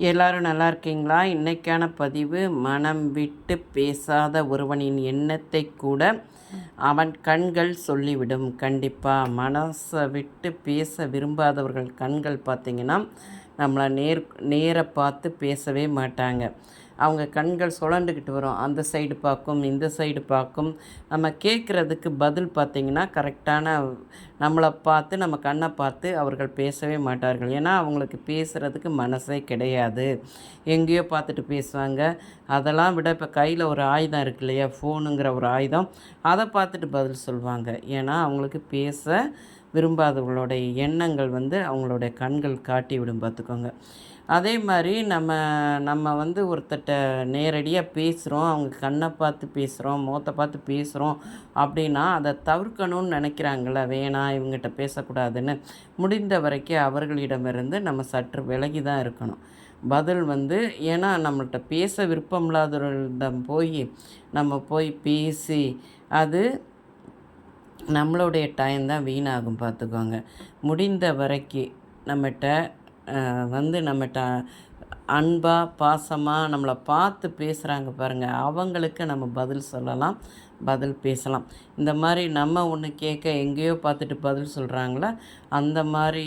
எல்லாரும் நல்லா இருக்கீங்களா? இன்னைக்கான பதிவு, மனம் விட்டு பேசாத ஒருவனின் எண்ணத்தை கூட அவன் கண்கள் சொல்லிவிடும். கண்டிப்பாக மனசை விட்டு பேச விரும்பாதவர்கள் கண்கள் பார்த்திங்கன்னா நம்மளை நேர பார்த்து பேசவே மாட்டாங்க. அவங்க கண்கள் சுழண்டுக்கிட்டு வரும். அந்த சைடு பார்க்கும், இந்த சைடு பார்க்கும். நம்ம கேட்குறதுக்கு பதில் பார்த்திங்கன்னா கரெக்டான நம்மளை பார்த்து, நம்ம கண்ணை பார்த்து அவர்கள் பேசவே மாட்டார்கள். ஏன்னா அவங்களுக்கு பேசுகிறதுக்கு மனசே கிடையாது. எங்கேயோ பார்த்துட்டு பேசுவாங்க. அதெல்லாம் விட இப்போ கையில் ஒரு ஆயுதம் இருக்கு இல்லையா, ஃபோனுங்கிற ஒரு ஆயுதம், அதை பார்த்துட்டு பதில் சொல்லுவாங்க. ஏன்னா அவங்களுக்கு பேச விரும்பாதவங்களுடைய எண்ணங்கள் அவங்களுடைய கண்கள் காட்டி விடும், பார்த்துக்கோங்க. அதே மாதிரி நம்ம நம்ம ஒருத்தட்ட நேரடியாக பேசுகிறோம், அவங்க கண்ணை பார்த்து பேசுகிறோம், முகத்தை பார்த்து பேசுகிறோம் அப்படின்னா அதை தவிர்க்கணும்னு நினைக்கிறாங்கள, வேணாம் இவங்ககிட்ட பேசக்கூடாதுன்னு. முடிந்த வரைக்கும் அவர்களிடமிருந்து நம்ம சற்று விலகி தான் இருக்கணும். பதில் ஏன்னா நம்மள்கிட்ட பேச விருப்பம் இல்லாதவர்களிடம் நம்ம போய் பேசி அது நம்மளுடைய டைம் தான் வீணாகும், பார்த்துக்கோங்க. முடிந்த வரைக்கும் நம்மகிட்ட அன்பாக பாசமாக நம்மளை பார்த்து பேசுகிறாங்க பாருங்கள், அவங்களுக்கு நம்ம பதில் சொல்லலாம், பதில் பேசலாம். இந்த மாதிரி நம்ம ஒன்று கேட்க எங்கேயோ பார்த்துட்டு பதில் சொல்கிறாங்களா, அந்த மாதிரி